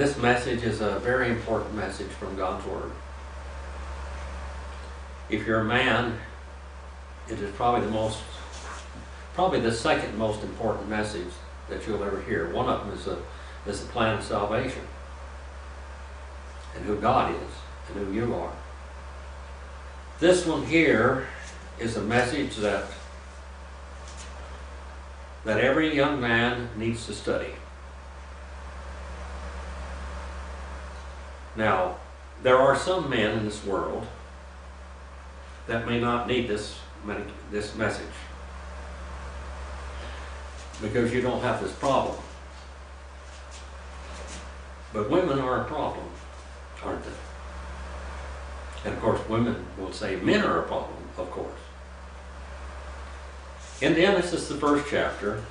This message is a very important message from God's Word. If you're a man, it is probably the second most important message that you'll ever hear. One of them is the plan of salvation, and who God is, and who you are. This one here is a message that every young man needs to study. Now, there are some men in this world that may not need this message, because you don't have this problem. But women are a problem, aren't they? And of course, women will say men are a problem, of course. In Genesis, the first chapter,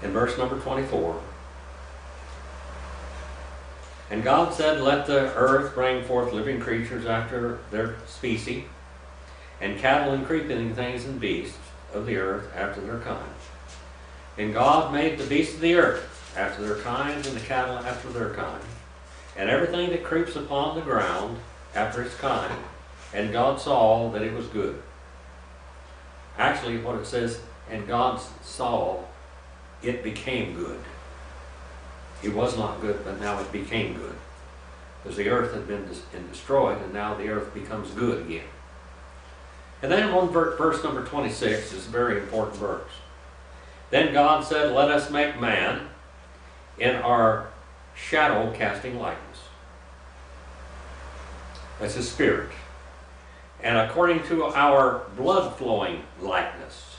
in verse number 24, and God said, let the earth bring forth living creatures after their species, and cattle and creeping things and beasts of the earth after their kind. And God made the beasts of the earth after their kinds, and the cattle after their kind, and everything that creeps upon the ground after its kind. And God saw that it was good. Actually, what it says, and God saw it became good. It was not good, but now it became good. Because the earth had been destroyed, and now the earth becomes good again. And then on verse number 26 is a very important verse. Then God said, let us make man in our shadow casting likeness. That's his spirit. And according to our blood flowing likeness,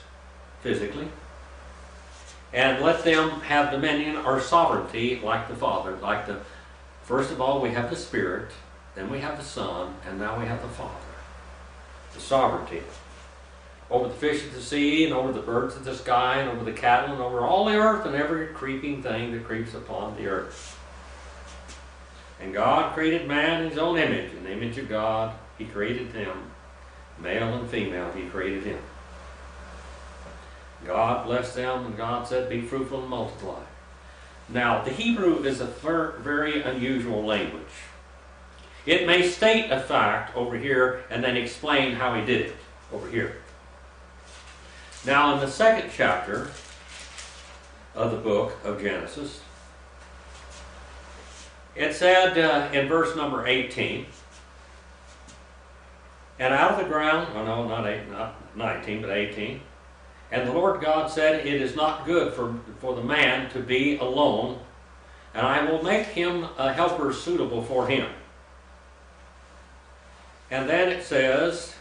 physically. And let them have dominion or sovereignty like the Father. First of all, we have the Spirit, then we have the Son, and now we have the Father. The sovereignty. Over the fish of the sea, and over the birds of the sky, and over the cattle, and over all the earth, and every creeping thing that creeps upon the earth. And God created man in his own image. In the image of God, he created them. Male and female, he created him. God blessed them, and God said, be fruitful and multiply. Now, the Hebrew is a very unusual language. It may state a fact over here and then explain how he did it over here. Now, in the second chapter of the book of Genesis, it said in verse number 18, and out of the ground, oh no, not 19, but 18, and the Lord God said, it is not good for the man to be alone, and I will make him a helper suitable for him. And then it says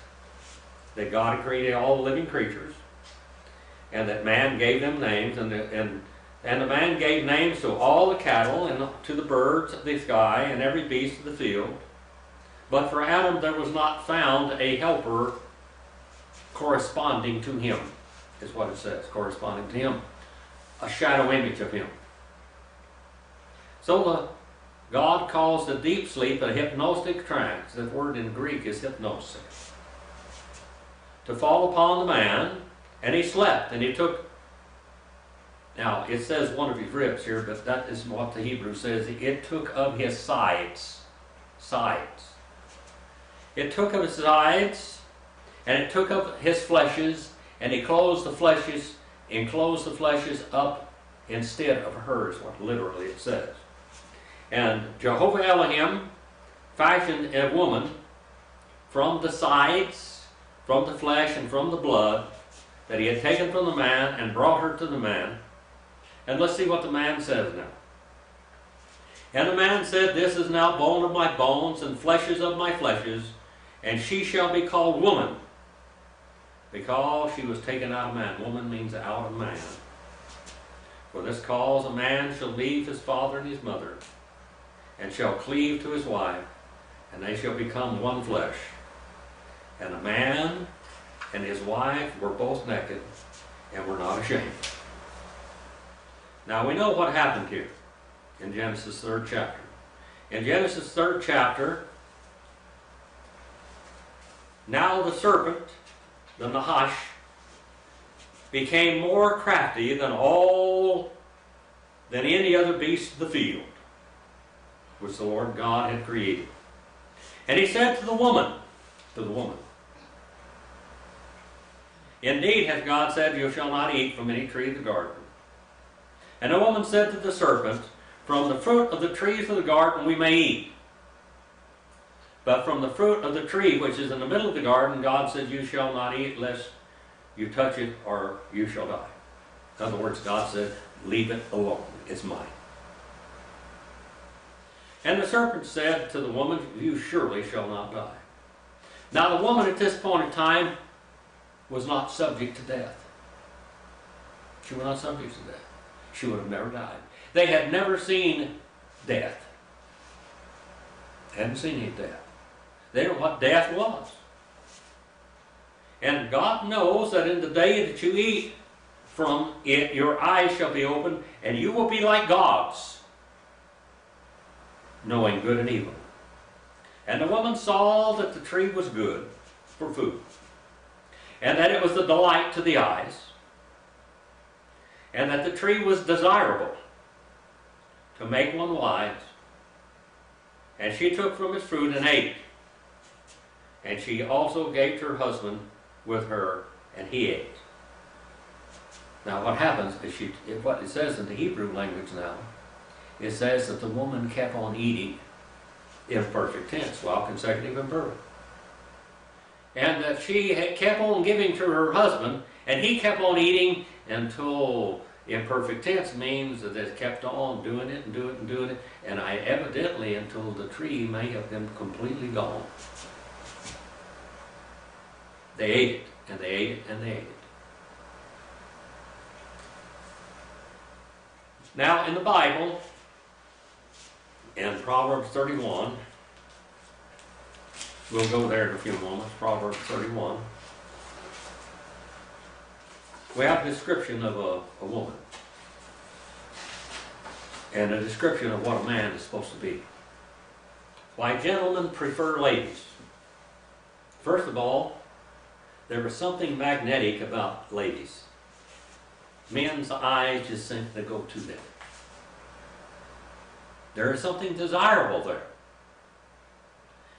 that God created all the living creatures, and that man gave them names, and the man gave names to all the cattle, and to the birds of the sky, and every beast of the field. But for Adam there was not found a helper corresponding to him. Is what it says, corresponding to him, a shadow image of him. So God calls the deep sleep a hypnotic trance. The word in Greek is hypnosis. To fall upon the man, and he slept, and he took, now it says one of his ribs here, but that is what the Hebrew says, it took of his sides. It took of his sides, and it took of his fleshes, and he enclosed the fleshes up instead of hers, what literally it says. And Jehovah Elohim fashioned a woman from the sides, from the flesh, and from the blood that he had taken from the man, and brought her to the man. And let's see what the man says now. And the man said, this is now bone of my bones, and fleshes of my fleshes, and she shall be called woman, because she was taken out of man. Woman means out of man. For this cause a man shall leave his father and his mother, and shall cleave to his wife, and they shall become one flesh. And the man and his wife were both naked, and were not ashamed. Now we know what happened here in Genesis 3rd chapter. In Genesis 3rd chapter, now the serpent, the Nahash, became more crafty than any other beast of the field which the Lord God had created. And he said to the woman, Indeed hath God said, You shall not eat from any tree of the garden. And the woman said to the serpent, From the fruit of the trees of the garden we may eat. But from the fruit of the tree which is in the middle of the garden, God said, You shall not eat, lest you touch it, or you shall die. In other words, God said, Leave it alone. It's mine. And the serpent said to the woman, You surely shall not die. Now the woman at this point in time was not subject to death. She was not subject to death. She would have never died. They had never seen death. Hadn't seen any death. They didn't know what death was. And God knows that in the day that you eat from it, your eyes shall be opened, and you will be like gods, knowing good and evil. And the woman saw that the tree was good for food, and that it was a delight to the eyes, and that the tree was desirable to make one wise. And she took from its fruit and ate. And she also gave to her husband with her, and he ate. Now what happens is what it says in the Hebrew language now, it says that the woman kept on eating in perfect tense, while consecutive and perfect. And that she kept on giving to her husband, and he kept on eating until imperfect tense means that they kept on doing it and doing it and doing it, and evidently until the tree may have been completely gone. They ate it, and they ate it, and they ate it. Now in the Bible, in Proverbs 31, we'll go there in a few moments, Proverbs 31. We have a description of a woman, and a description of what a man is supposed to be. Why gentlemen prefer ladies. First of all, there was something magnetic about ladies. Men's eyes just seem to go to them. There is something desirable there.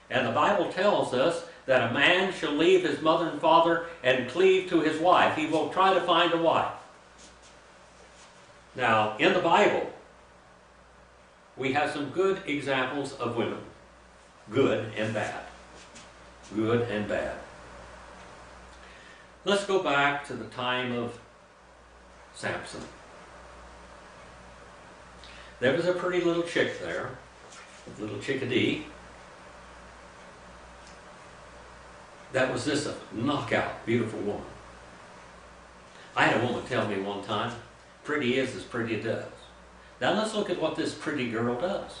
And the Bible tells us that a man shall leave his mother and father and cleave to his wife. He will try to find a wife. Now, in the Bible, we have some good examples of women. Good and bad. Good and bad. Let's go back to the time of Samson. There was a pretty little chick there, a little chickadee. That was just a knockout, beautiful woman. I had a woman tell me one time, pretty is as pretty does. Now let's look at what this pretty girl does.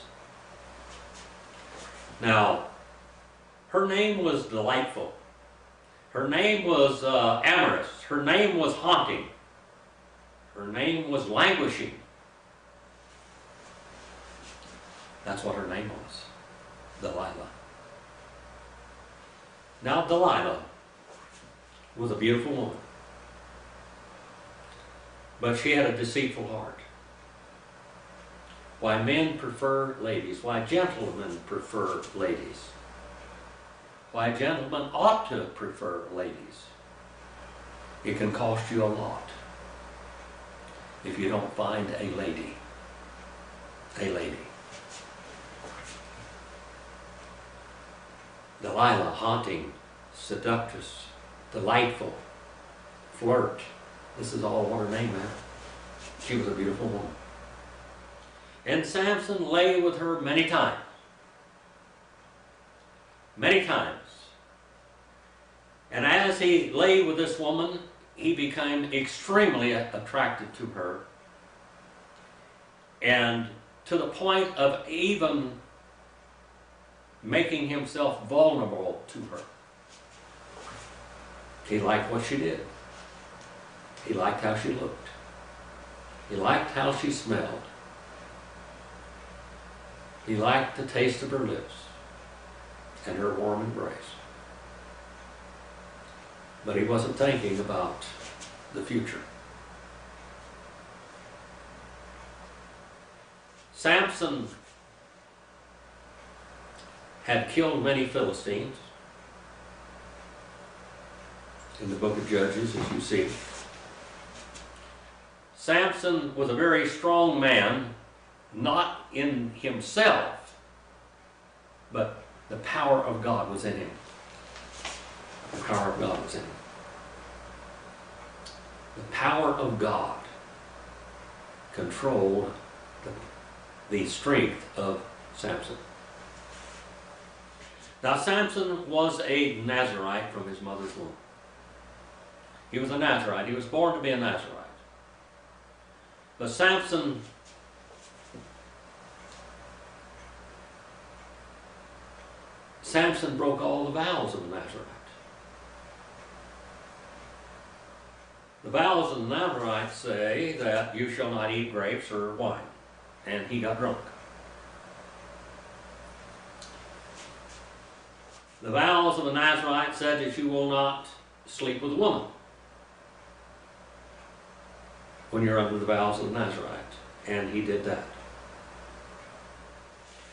Now, her name was delightful. Her name was amorous. Her name was haunting. Her name was languishing. That's what her name was, Delilah. Now Delilah was a beautiful woman, but she had a deceitful heart. Why men prefer ladies, why gentlemen prefer ladies, why gentlemen ought to prefer ladies. It can cost you a lot if you don't find a lady. A lady. Delilah, haunting, seductress, delightful, flirt. This is all what her name meant. She was a beautiful woman. And Samson lay with her many times. Many times. And as he lay with this woman, he became extremely attracted to her. And to the point of even making himself vulnerable to her. He liked what she did. He liked how she looked. He liked how she smelled. He liked the taste of her lips and her warm embrace. But he wasn't thinking about the future. Samson had killed many Philistines in the book of Judges, as you see. Samson was a very strong man, not in himself, but the power of God was in him. The power of God was in him. The power of God controlled the strength of Samson. Now, Samson was a Nazarite from his mother's womb. He was a Nazarite. He was born to be a Nazarite. But Samson broke all the vows of the Nazarite. The vows of the Nazarite say that you shall not eat grapes or wine. And he got drunk. The vows of the Nazarite said that you will not sleep with a woman when you're under the vows of the Nazarite. And he did that.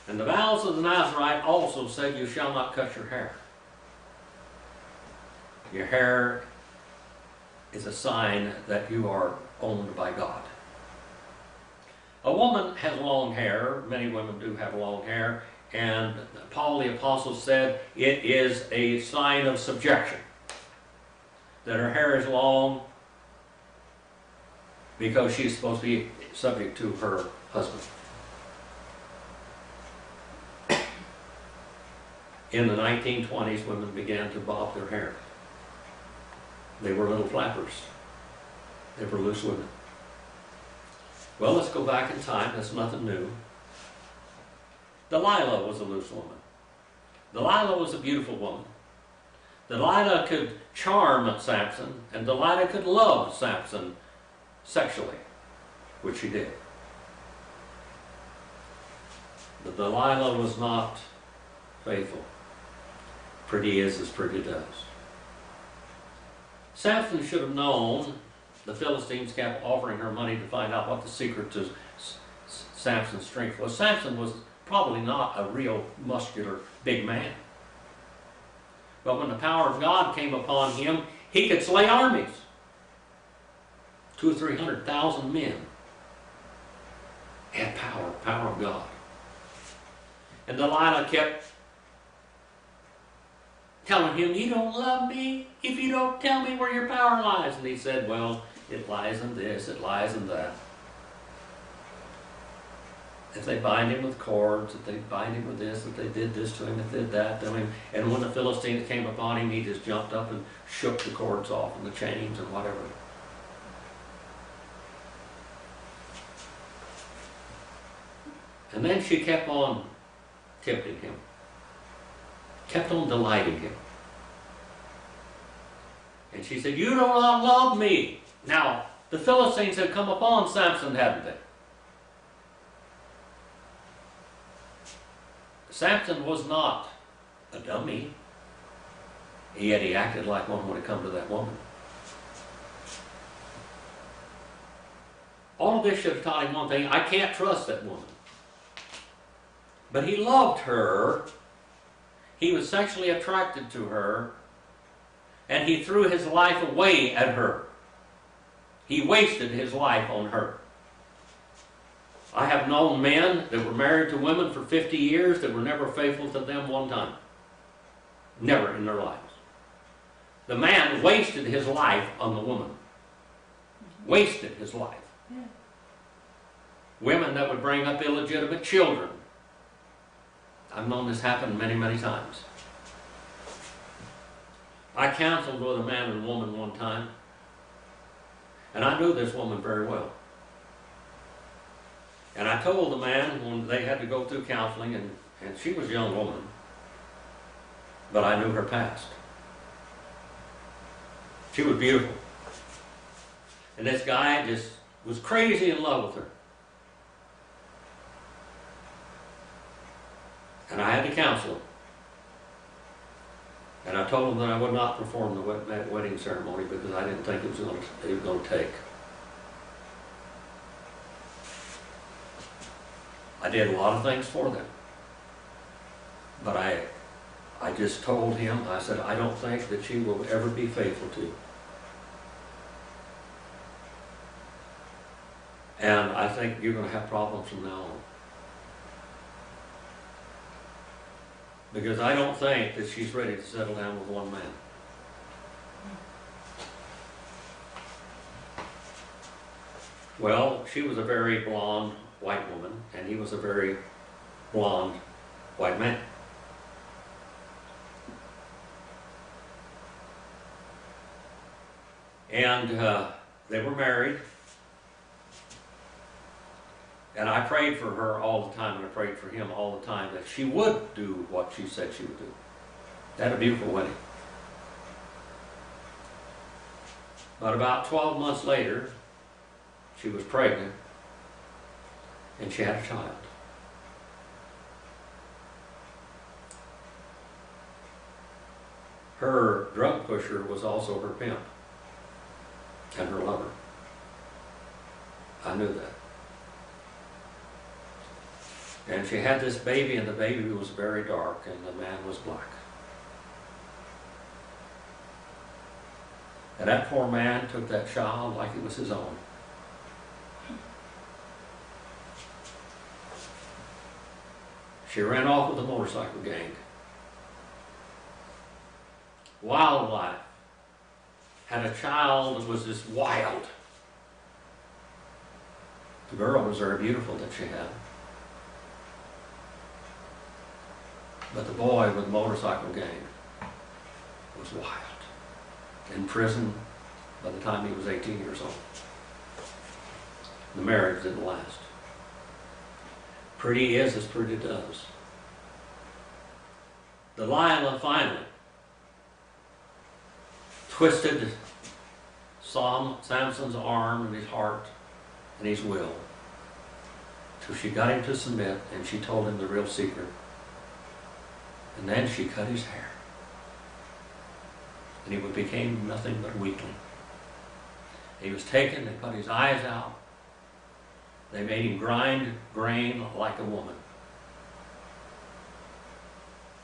And the vows of the Nazarite also said you shall not cut your hair. Your hair is a sign that you are owned by God. A woman has long hair. Many women do have long hair. And Paul the Apostle said it is a sign of subjection. That her hair is long because she's supposed to be subject to her husband. In the 1920s, women began to bob their hair. They were little flappers. They were loose women. Well, let's go back in time. That's nothing new. Delilah was a loose woman. Delilah was a beautiful woman. Delilah could charm Samson, and Delilah could love Samson sexually, which she did. But Delilah was not faithful. Pretty is as pretty does. Samson should have known the Philistines kept offering her money to find out what the secret to Samson's strength was. Samson was probably not a real muscular big man. But when the power of God came upon him, he could slay armies. 200,000 or 300,000 men had power of God. And Delilah kept telling him, you don't love me if you don't tell me where your power lies. And he said, well, it lies in this, it lies in that. If they bind him with cords, if they bind him with this, if they did this to him, if they did that to him. And when the Philistines came upon him, he just jumped up and shook the cords off and the chains and whatever. And then she kept on tempting him, kept on delighting him. And she said, you do not love me. Now, the Philistines had come upon Samson, hadn't they? Samson was not a dummy, yet he acted like one when it come to that woman. All of this should have taught him one thing: I can't trust that woman. But he loved her, he was sexually attracted to her, and he threw his life away at her. He wasted his life on her. I have known men that were married to women for 50 years that were never faithful to them one time. Never in their lives. The man wasted his life on the woman. Wasted his life. Yeah. Women that would bring up illegitimate children. I've known this happen many, many times. I counseled with a man and a woman one time, and I knew this woman very well. And I told the man when they had to go through counseling, and she was a young woman, but I knew her past. She was beautiful. And this guy just was crazy in love with her. And I had to counsel him. And I told him that I would not perform the wedding ceremony because I didn't think it was going to take. I did a lot of things for them. But I just told him, I said, I don't think that she will ever be faithful to you. And I think you're going to have problems from now on. Because I don't think that she's ready to settle down with one man. Well, she was a very blonde white woman, and he was a very blonde white man. And they were married. And I prayed for her all the time, and I prayed for him all the time, that she would do what she said she would do. They had a beautiful wedding. But about 12 months later, she was pregnant, and she had a child. Her drug pusher was also her pimp and her lover. I knew that. And she had this baby, and the baby was very dark, and the man was black. And that poor man took that child like it was his own. She ran off with a motorcycle gang. Wildlife. Had a child that was just wild. The girl was very beautiful that she had. But the boy with the motorcycle gang was wild. In prison by the time he was 18 years old. The marriage didn't last. Pretty is as pretty does. Delilah finally twisted Samson's arm and his heart and his will till she got him to submit, and she told him the real secret. And then she cut his hair. And he became nothing but a weakling. He was taken, they cut his eyes out. They made him grind grain like a woman.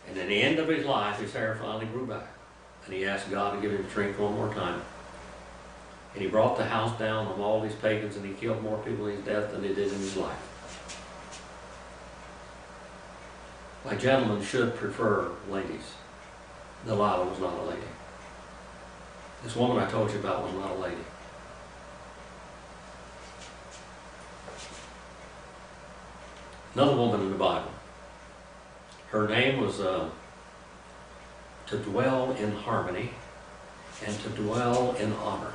And at the end of his life, his hair finally grew back. And he asked God to give him strength one more time. And he brought the house down on all these pagans, and he killed more people in his death than he did in his life. My gentlemen should prefer ladies. Delilah was not a lady. This woman I told you about was not a lady. Another woman in the Bible. Her name was to dwell in harmony and to dwell in honor.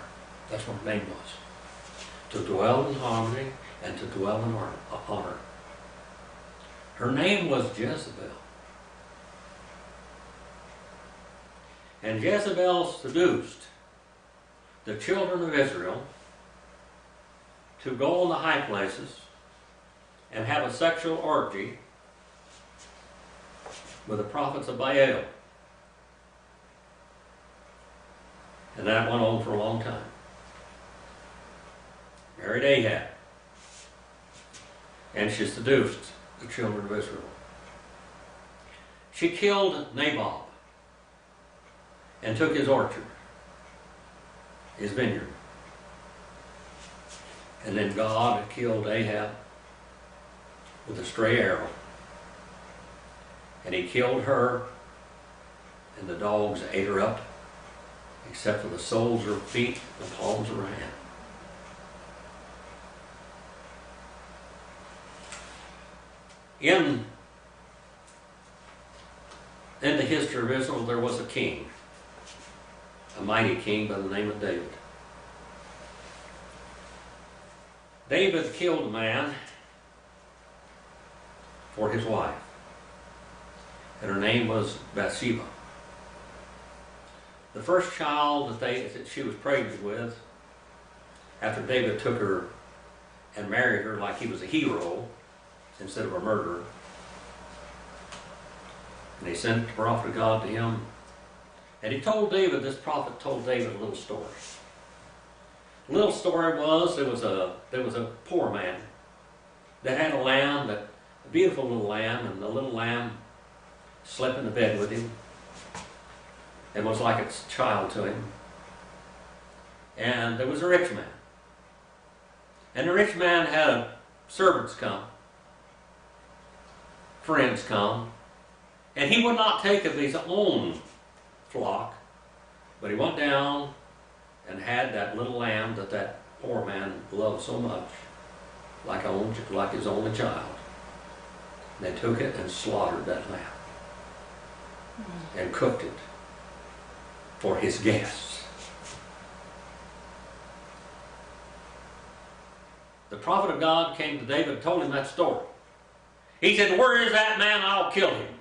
That's what her name was. To dwell in harmony and to dwell in honor. Her name was Jezebel. And Jezebel seduced the children of Israel to go on the high places and have a sexual orgy with the prophets of Baal. And that went on for a long time. Married Ahab. And she seduced the children of Israel. She killed Naboth and took his orchard, his vineyard. And then God killed Ahab with a stray arrow. And he killed her, and the dogs ate her up, except for the soles of her feet and the palms of her hand. In the history of Israel, there was a king, a mighty king by the name of David. David killed a man for his wife, and her name was Bathsheba. The first child that she was pregnant with, after David took her and married her like he was a hero instead of a murderer, and he sent the prophet of God to him, and he told David, this prophet told David a little story. The little story was there was a poor man that had a land beautiful little lamb, and the little lamb slept in the bed with him and was like a child to him. And there was a rich man. And the rich man had servants come, friends come, and he would not take of his own flock, but he went down and had that little lamb that that poor man loved so much, like his only child. And they took it and slaughtered that lamb and cooked it for his guests. The prophet of God came to David and told him that story. He said, "Where is that man? I'll kill him."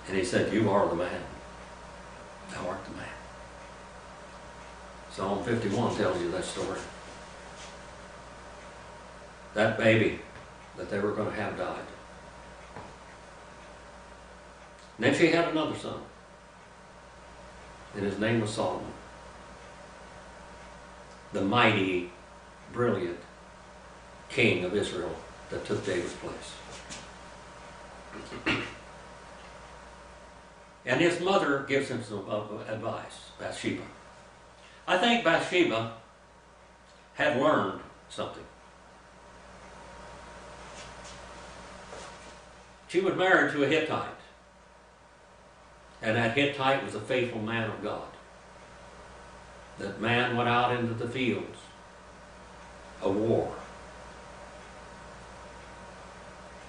And he said, "You are the man. Thou art the man." Psalm 51 tells you that story. That baby that they were going to have died. And then she had another son. And his name was Solomon. The mighty, brilliant king of Israel that took David's place. And his mother gives him some advice, Bathsheba. I think Bathsheba had learned something. She was married to a Hittite. And that Hittite was a faithful man of God. That man went out into the fields of war.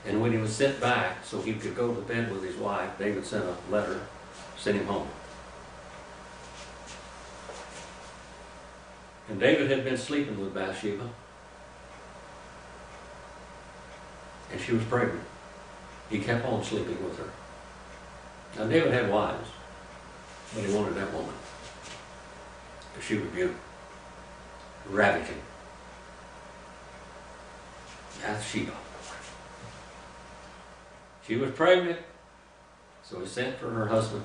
And when he was sent back so he could go to bed with his wife, David sent a letter, sent him home. And David had been sleeping with Bathsheba. And she was pregnant. He kept on sleeping with her. Now David had wives, but he wanted that woman. Because she was beautiful, ravaging. Bathsheba. She was pregnant, so he sent for her husband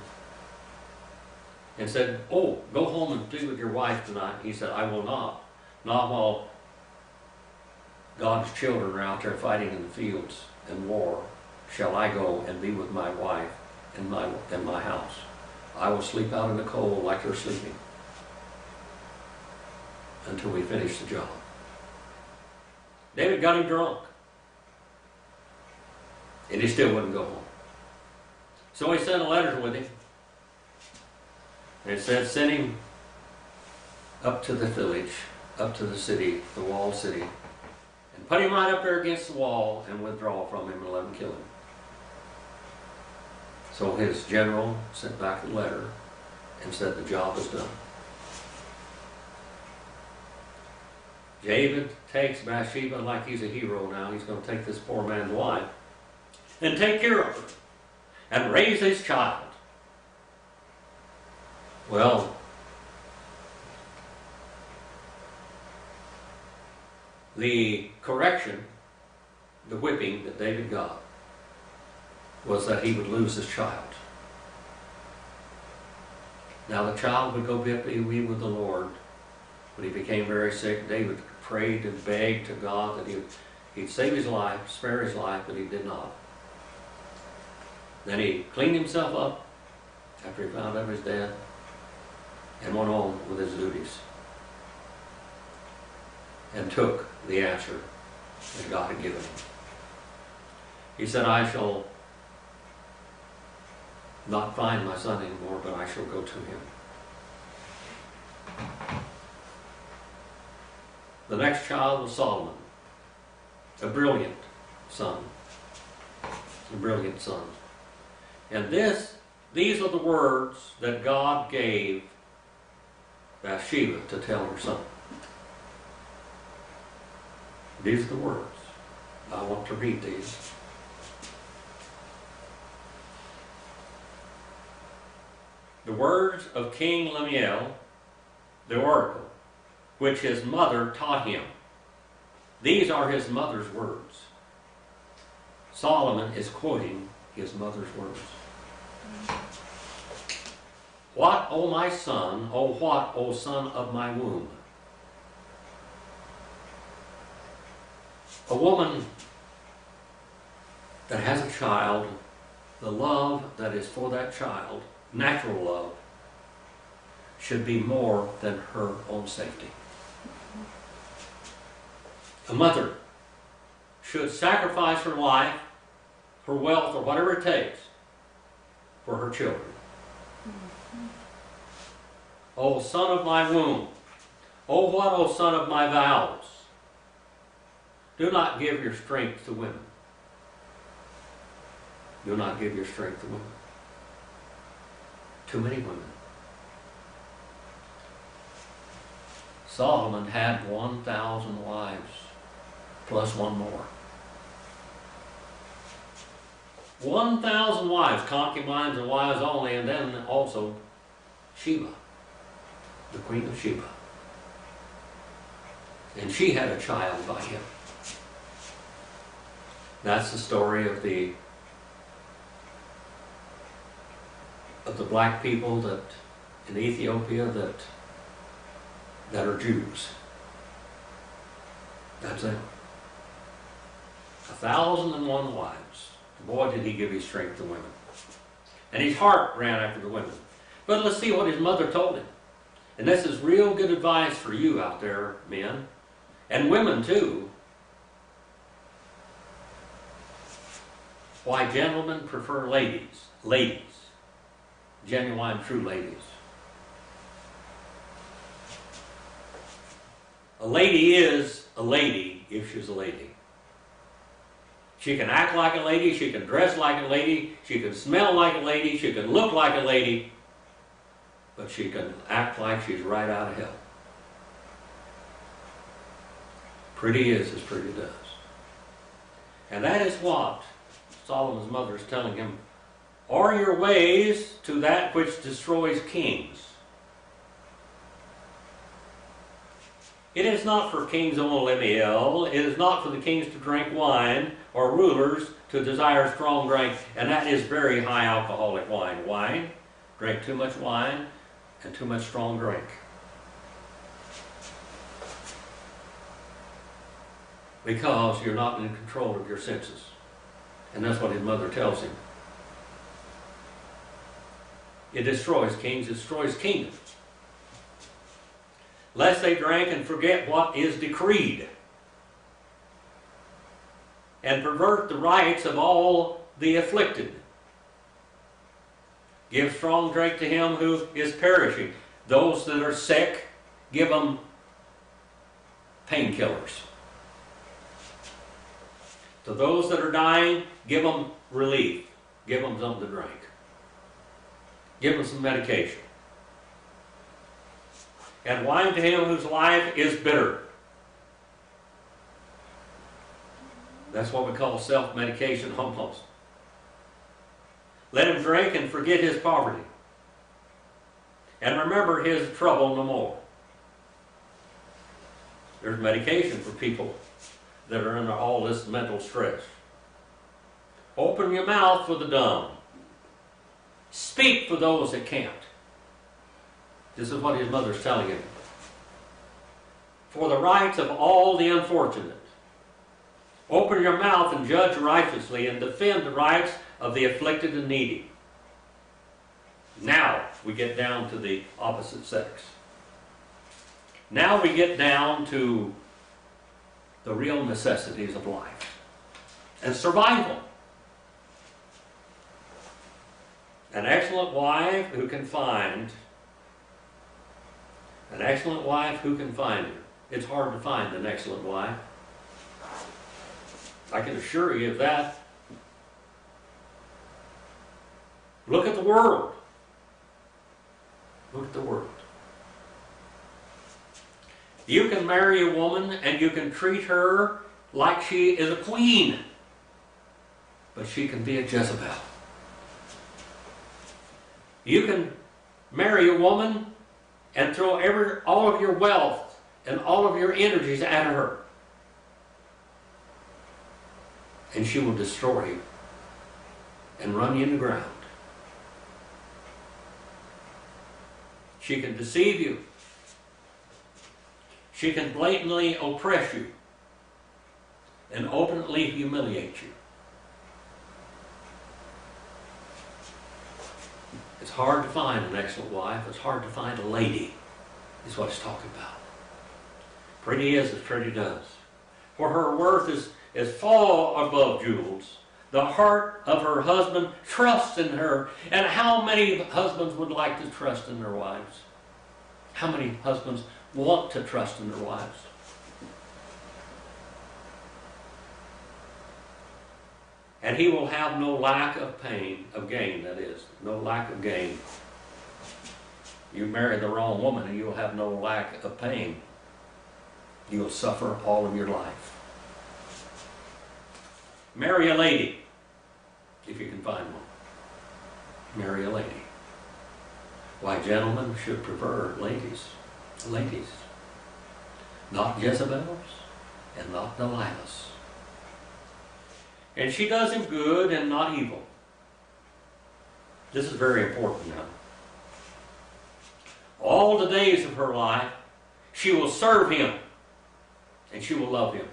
and said, "Oh, go home and be with your wife tonight." He said, "I will not. Not while God's children are out there fighting in the fields and war. Shall I go and be with my wife in my house. I will sleep out in the cold like you're sleeping until we finish the job." David got him drunk. And he still wouldn't go home. So he sent a letter with him. And it said, send him up to the village, up to the city, the walled city, and put him right up there against the wall and withdraw from him and let him kill him. So his general sent back a letter and said the job is done. David takes Bathsheba like he's a hero now. He's going to take this poor man's wife and take care of her and raise his child. Well, the correction, the whipping that David got was that he would lose his child. Now the child would go be with the Lord, but he became very sick. David prayed and begged to God that he'd save his life, spare his life, but he did not. Then he cleaned himself up after he found out he was dead and went on with his duties and took the answer that God had given him. He said, I shall not find my son anymore, but I shall go to him. The next child was Solomon, a brilliant son. A brilliant son. And these are the words that God gave Bathsheba to tell her son. These are the words. I want to read these. The words of King Lemuel, the oracle, which his mother taught him. These are his mother's words. Solomon is quoting his mother's words. What, O my son, O what, O son of my womb? A woman that has a child, the love that is for that child, natural love, should be more than her own safety. A mother should sacrifice her life, her wealth, or whatever it takes for her children. O son of my womb, O what, O son of my vows, do not give your strength to women. Do not give your strength to women. Too many women. Solomon had 1,000 wives, plus one more. 1,000 wives, concubines and wives only, and then also Sheba, the Queen of Sheba. And she had a child by him. That's the story of the black people that in Ethiopia that are Jews. That's it. 1,001 wives. Boy, did he give his strength to women. And his heart ran after the women. But let's see what his mother told him. And this is real good advice for you out there, men. And women too. Why gentlemen prefer ladies. Ladies. Genuine, true ladies. A lady is a lady if she's a lady. She can act like a lady, she can dress like a lady, she can smell like a lady, she can look like a lady, but she can act like she's right out of hell. Pretty is as pretty does. And that is what Solomon's mother is telling him. Are your ways to that which destroys kings? It is not for kings only, Lemuel. It is not for the kings to drink wine, or rulers to desire strong drink, and that is very high alcoholic wine. Wine, drink too much wine, and too much strong drink. Because you're not in control of your senses. And that's what his mother tells him. It destroys kings, it destroys kingdoms. Lest they drink and forget what is decreed, and pervert the rights of all the afflicted. Give strong drink to him who is perishing. Those that are sick, give them painkillers. To those that are dying, give them relief. Give them something to drink. Give them some medication. And wine to him whose life is bitter. That's what we call self-medication almost. Let him drink and forget his poverty. And remember his trouble no more. There's medication for people that are under all this mental stress. Open your mouth for the dumb. Speak for those that can't. This is what his mother's telling him. For the rights of all the unfortunate. Open your mouth and judge righteously and defend the rights of the afflicted and needy. Now we get down to the opposite sex. Now we get down to the real necessities of life and survival. An excellent wife who can find her. It's hard to find an excellent wife. I can assure you of that. Look at the world. Look at the world. You can marry a woman and you can treat her like she is a queen, but she can be a Jezebel. You can marry a woman and throw all of your wealth and all of your energies at her, and she will destroy you and run you in the ground. She can deceive you. She can blatantly oppress you and openly humiliate you. It's hard to find an excellent wife. It's hard to find a lady, is what it's talking about. Pretty is as pretty does. For her worth is far above jewels. The heart of her husband trusts in her. And how many husbands would like to trust in their wives? How many husbands want to trust in their wives? And he will have no lack of pain, of gain, that is, no lack of gain. You marry the wrong woman and you'll have no lack of pain. You'll suffer all of your life. Marry a lady, if you can find one. Marry a lady. Why, gentlemen should prefer ladies. Ladies. Not Jezebels and not Delilahs. And she does him good and not evil. This is very important now. All the days of her life, she will serve him and she will love him.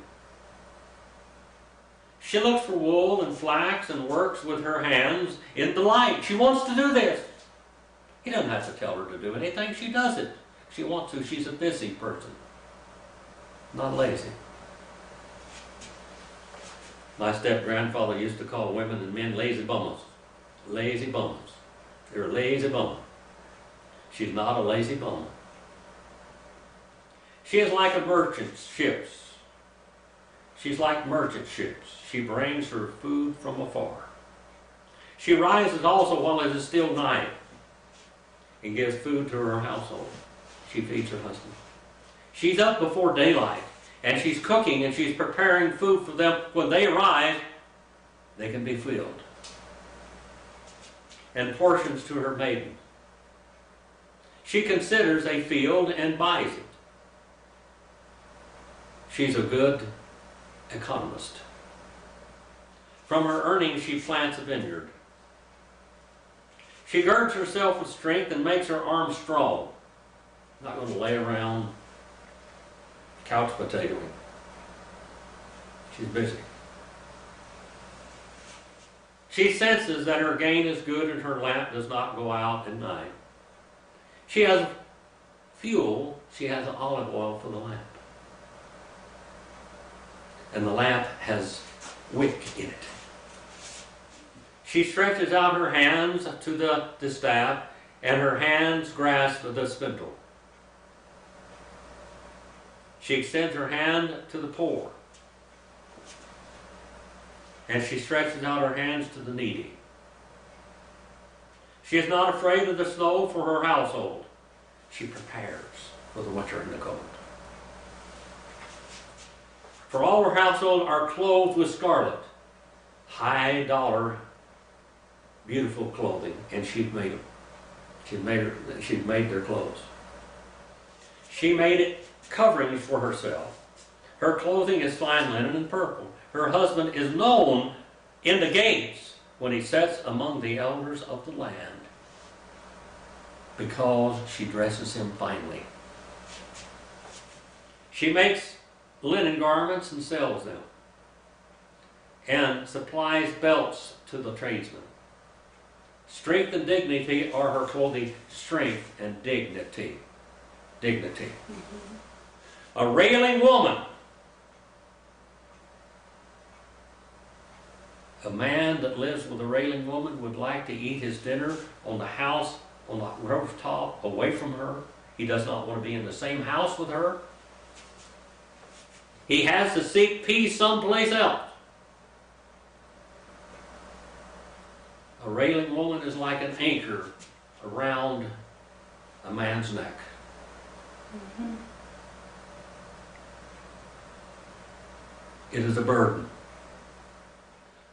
She looks for wool and flax and works with her hands in delight. She wants to do this. He doesn't have to tell her to do anything. She does it. She wants to. She's a busy person, not lazy. My step-grandfather used to call women and men lazy bummers. Lazy bummers. They're a lazy bummer. She's not a lazy bummer. She is like a merchant ships. She's like merchant ships. She brings her food from afar. She rises also while it is still night and gives food to her household. She feeds her husband. She's up before daylight. And she's cooking and she's preparing food for them. When they arrive, they can be filled. And portions to her maiden. She considers a field and buys it. She's a good economist. From her earnings, she plants a vineyard. She girds herself with strength and makes her arms strong. Not going to lay around couch potatoing. She's busy. She senses that her gain is good and her lamp does not go out at night. She has fuel. She has olive oil for the lamp. And the lamp has wick in it. She stretches out her hands to the distaff, and her hands grasp the spindle. She extends her hand to the poor, and she stretches out her hands to the needy. She is not afraid of the snow for her household. She prepares for the winter and the cold. For all her household are clothed with scarlet, high dollar, beautiful clothing, and she's made them. She's made their clothes. She made it coverings for herself. Her clothing is fine linen and purple. Her husband is known in the gates when he sits among the elders of the land, because she dresses him finely. She makes linen garments and sells them, and supplies belts to the tradesmen. Strength and dignity are her clothing. Strength and dignity. Dignity. A railing woman. A man that lives with a railing woman would like to eat his dinner on the house, on the rooftop, away from her. He does not want to be in the same house with her. He has to seek peace someplace else. A railing woman is like an anchor around a man's neck. Mm-hmm. It is a burden.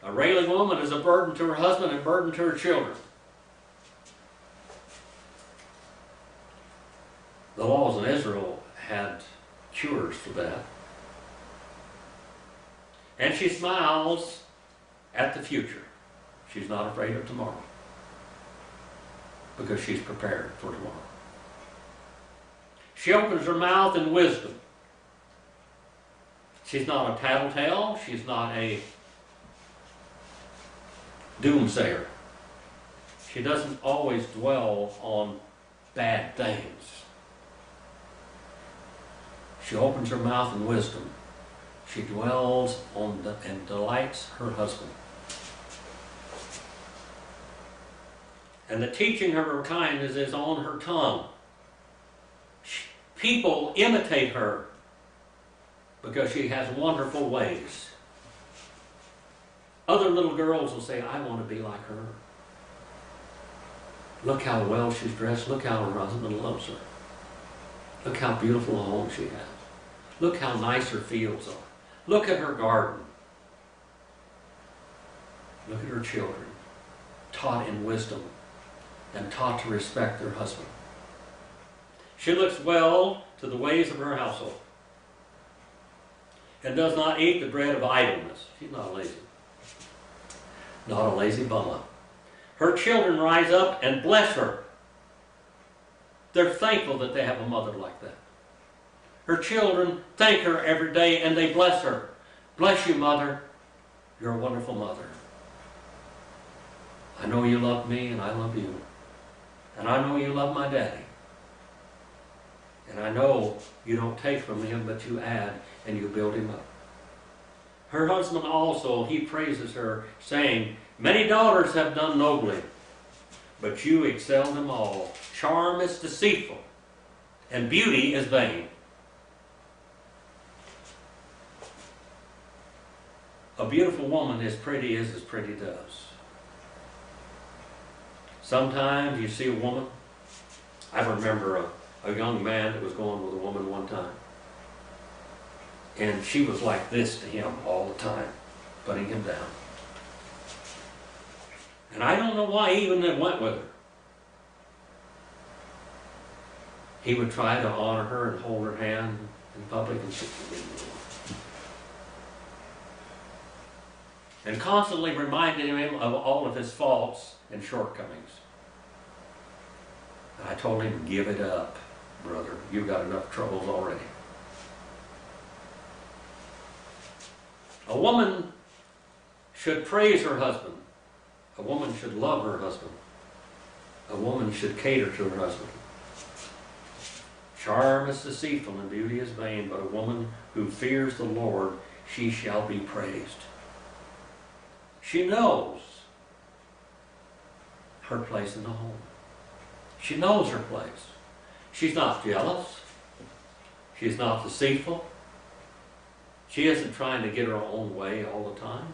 A railing woman is a burden to her husband and a burden to her children. The laws in Israel had cures for that. And she smiles at the future. She's not afraid of tomorrow, because she's prepared for tomorrow. She opens her mouth in wisdom. She's not a tattletale. She's not a doomsayer. She doesn't always dwell on bad things. She opens her mouth in wisdom. She dwells on and delights her husband. And the teaching of her kindness is on her tongue. People imitate her because she has wonderful ways. Other little girls will say, I want to be like her. Look how well she's dressed. Look how her husband loves her. Look how beautiful a home she has. Look how nice her fields are. Look at her garden. Look at her children, taught in wisdom and taught to respect their husband. She looks well to the ways of her household and does not eat the bread of idleness. She's not lazy. Not a lazy bummer. Her children rise up and bless her. They're thankful that they have a mother like that. Her children thank her every day and they bless her. Bless you, mother. You're a wonderful mother. I know you love me and I love you. And I know you love my daddy. And I know you don't take from him, but you add and you build him up. Her husband also, he praises her, saying, many daughters have done nobly, but you excel them all. Charm is deceitful, and beauty is vain. A beautiful woman is pretty as pretty does. Sometimes you see a woman. I remember a young man that was going with a woman one time. And she was like this to him all the time, putting him down. And I don't know why he even went with her. He would try to honor her and hold her hand in public and constantly reminded him of all of his faults and shortcomings. And I told him, give it up, brother. You've got enough troubles already. A woman should praise her husband. A woman should love her husband. A woman should cater to her husband. Charm is deceitful and beauty is vain, but a woman who fears the Lord, she shall be praised. She knows her place in the home. She knows her place. She's not jealous. She's not deceitful. She isn't trying to get her own way all the time.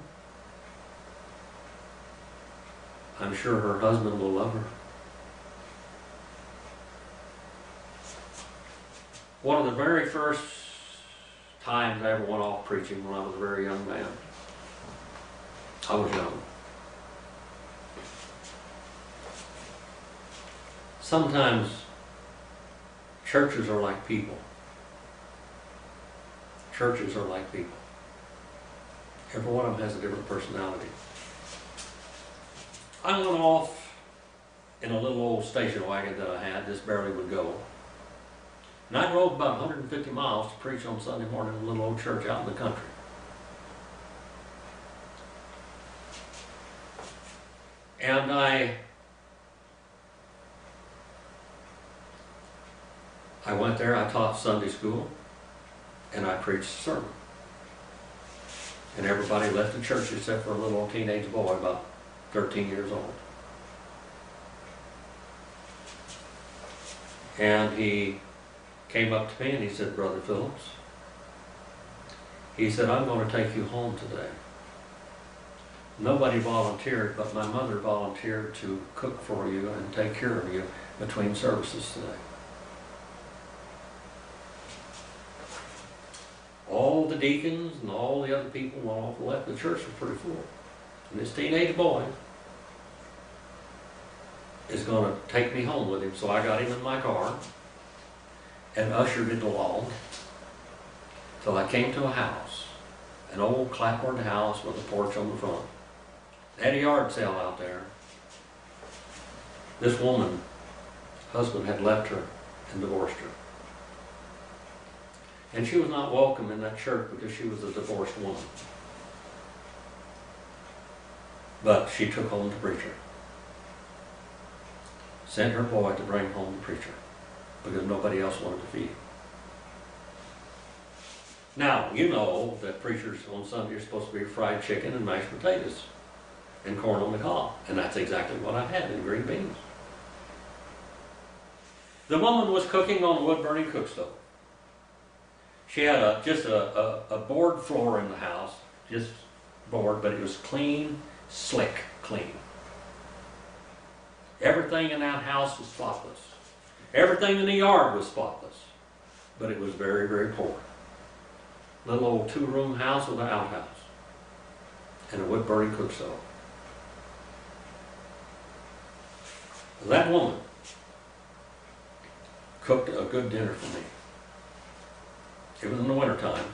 I'm sure her husband will love her. One of the very first times I ever went off preaching when I was a very young man. I was young. Sometimes churches are like people. Churches are like people. Every one of them has a different personality. I went off in a little old station wagon that I had, just barely would go. And I drove about 150 miles to preach on Sunday morning in a little old church out in the country. And I went there, I taught Sunday school, and I preached a sermon. And everybody left the church except for a little old teenage boy about 13 years old. And he came up to me and he said, Brother Phillips, he said, I'm going to take you home today. Nobody volunteered, but my mother volunteered to cook for you and take care of you between services today. All the deacons and all the other people went off and left. The church was pretty full. And this teenage boy is going to take me home with him. So I got him in my car and ushered it along till I came to a house, an old clapboard house with a porch on the front. They had a yard sale out there. This woman, husband had left her and divorced her. And she was not welcome in that church because she was a divorced woman. But she took home the preacher. Sent her boy to bring home the preacher because nobody else wanted to feed him. Now, you know that preachers on Sunday are supposed to be fried chicken and mashed potatoes and corn on the cob. And that's exactly what I had in green beans. The woman was cooking on a wood-burning cook stove. She had just a board floor in the house, just board, but it was clean, slick clean. Everything in that house was spotless. Everything in the yard was spotless. But it was very, very poor. Little old two-room house with an outhouse and a wood-burning cook stove. That woman cooked a good dinner for me. It was in the wintertime,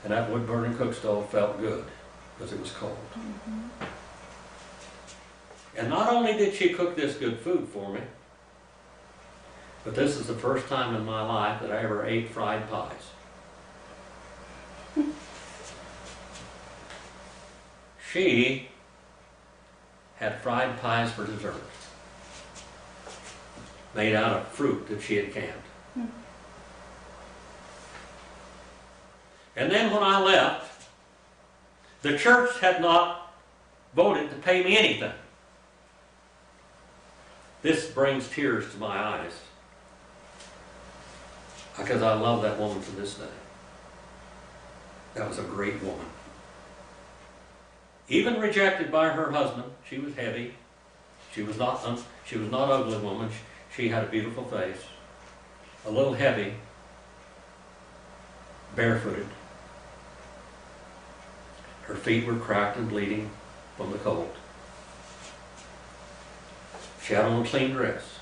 and that wood-burning cook stove felt good because it was cold. Mm-hmm. And not only did she cook this good food for me, but this is the first time in my life that I ever ate fried pies. She had fried pies for dessert, made out of fruit that she had canned. And then when I left, the church had not voted to pay me anything. This brings tears to my eyes because I love that woman to this day. That was a great woman. Even rejected by her husband, she was heavy. She was not ugly woman. She had a beautiful face, a little heavy, barefooted. Her feet were cracked and bleeding from the cold. She had on a clean dress.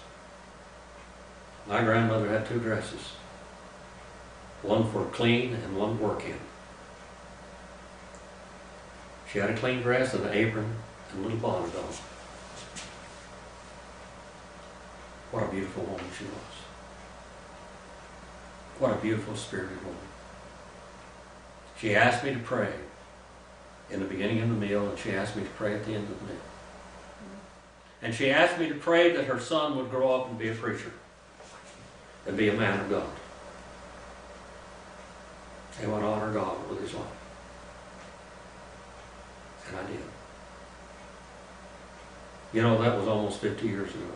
My grandmother had two dresses, one for clean and one work in. She had a clean dress and an apron and a little bonnet on. What a beautiful woman she was. What a beautiful spirited woman. She asked me to pray in the beginning of the meal, and she asked me to pray at the end of the meal. And she asked me to pray that her son would grow up and be a preacher and be a man of God. He would honor God with his life. And I did. You know, that was almost 50 years ago.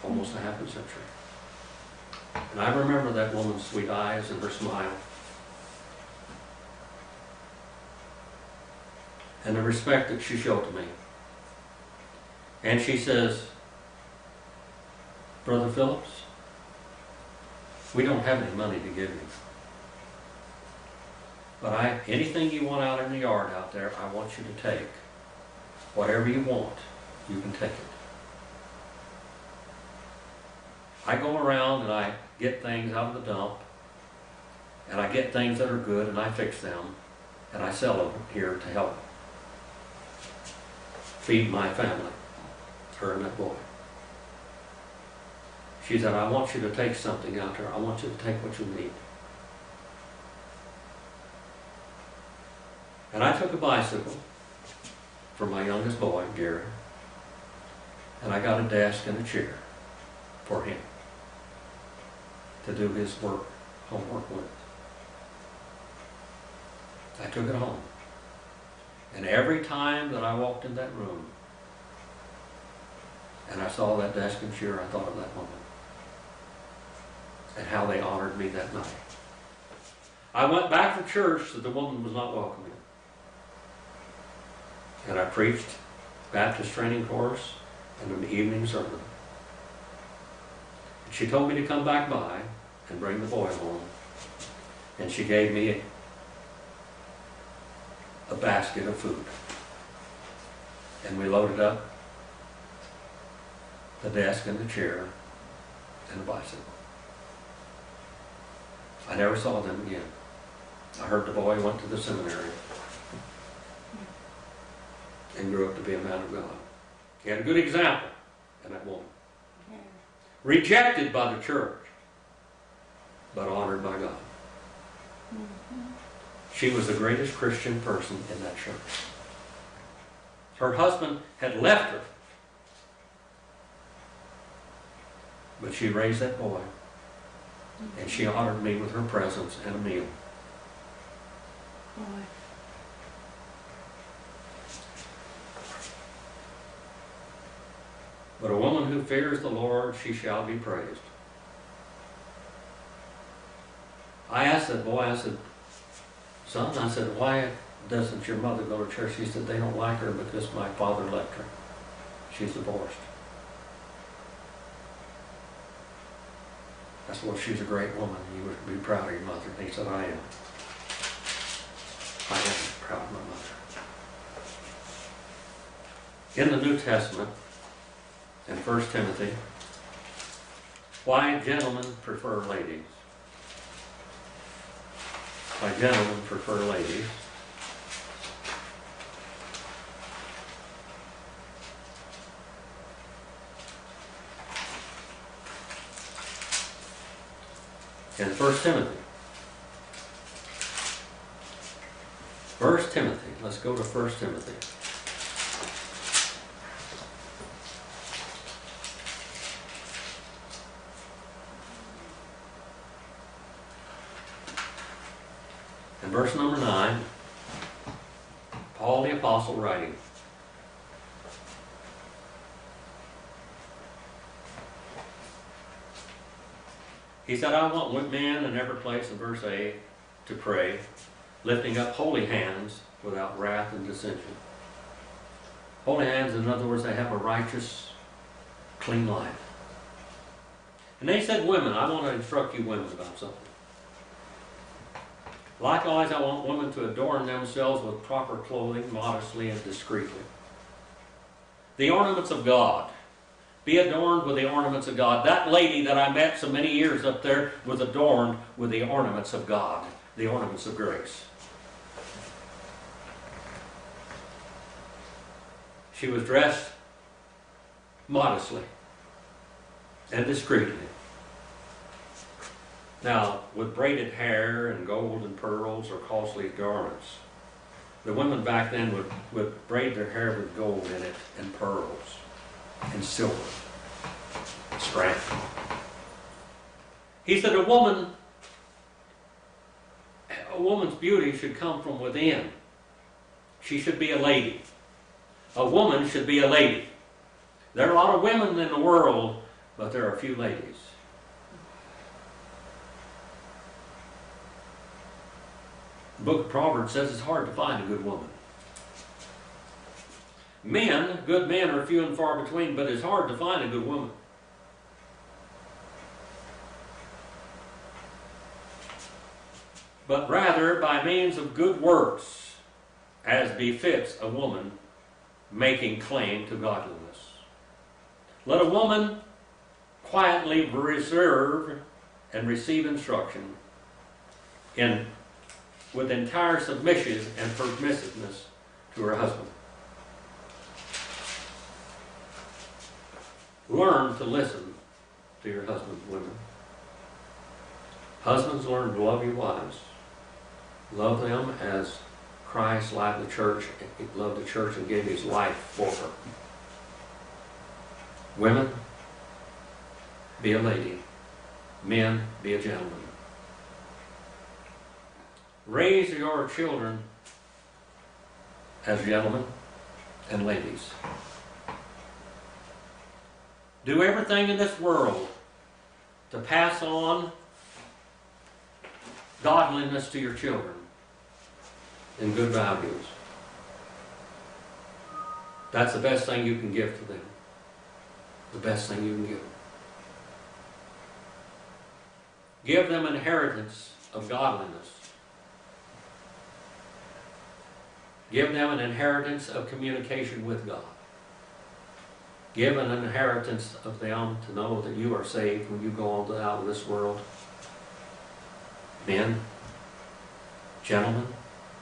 Almost a half a century. And I remember that woman's sweet eyes and her smile. And the respect that she showed to me. And she says, Brother Phillips, we don't have any money to give you. But anything you want out in the yard out there, I want you to take. Whatever you want, you can take it. I go around and I get things out of the dump, and I get things that are good and I fix them, and I sell them here to help feed my family, her and that boy. She said, I want you to take something out there. I want you to take what you need. And I took a bicycle for my youngest boy, Gary, and I got a desk and a chair for him to do his homework with. I took it home. And every time that I walked in that room and I saw that desk and chair, I thought of that woman and how they honored me that night. I went back from church that the woman was not welcoming. And I preached Baptist training course and an evening sermon. She told me to come back by and bring the boy home. And she gave me a basket of food. And we loaded up the desk and the chair and the bicycle. I never saw them again. I heard the boy went to the seminary and grew up to be a man of God. He had a good example in that woman. Rejected by the church, but honored by God. She was the greatest Christian person in that church. Her husband had left her, but she raised that boy, and she honored me with her presence and a meal. Boy. But a woman who fears the Lord, she shall be praised. I asked that boy, I said, son, I said, why doesn't your mother go to church? He said, they don't like her because my father left her. She's divorced. I said, well, she's a great woman. You would be proud of your mother. And he said, I am. I am proud of my mother. In the New Testament, in 1 Timothy, why gentlemen prefer ladies. Why gentlemen prefer ladies. In 1 Timothy. 1 Timothy. Let's go to 1 Timothy. In verse number 9, Paul the Apostle writing. He said, I want men in every place, in verse 8, to pray, lifting up holy hands without wrath and dissension. Holy hands, in other words, they have a righteous, clean life. And they said, women, I want to instruct you women about something. Likewise, I want women to adorn themselves with proper clothing, modestly and discreetly. The ornaments of God. Be adorned with the ornaments of God. That lady that I met so many years up there was adorned with the ornaments of God, the ornaments of grace. She was dressed modestly and discreetly. Now, with braided hair and gold and pearls or costly garments, the women back then would braid their hair with gold in it and pearls and silver and strand. He said a woman's beauty should come from within. She should be a lady. A woman should be a lady. There are a lot of women in the world, but there are a few ladies. The book of Proverbs says it's hard to find a good woman. Men, good men are few and far between, but it's hard to find a good woman. But rather by means of good works, as befits a woman making claim to godliness. Let a woman quietly reserve and receive instruction with entire submission and permissiveness to her husband. Learn to listen to your husband, women. Husbands, learn to love your wives. Love them as Christ loved the church and gave his life for her. Women, be a lady. Men, be a gentleman. Raise your children as gentlemen and ladies. Do everything in this world to pass on godliness to your children and good values. That's the best thing you can give to them. The best thing you can give them. Give them an inheritance of godliness. Give them an inheritance of communication with God. Give an inheritance of them to know that you are saved when you go on out of this world. Men, gentlemen,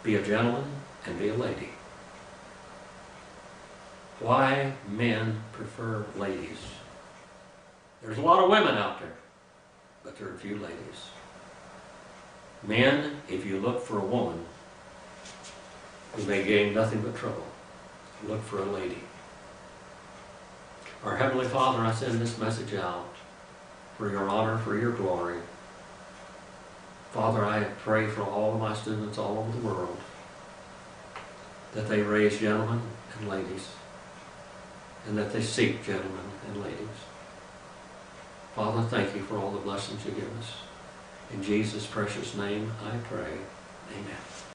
be a gentleman and be a lady. Why men prefer ladies? There's a lot of women out there, but there are a few ladies. Men, if you look for a woman, you may gain nothing but trouble. Look for a lady. Our Heavenly Father, I send this message out for your honor, for your glory. Father, I pray for all of my students all over the world that they raise gentlemen and ladies, and that they seek gentlemen and ladies. Father, thank you for all the blessings you give us. In Jesus' precious name I pray. Amen.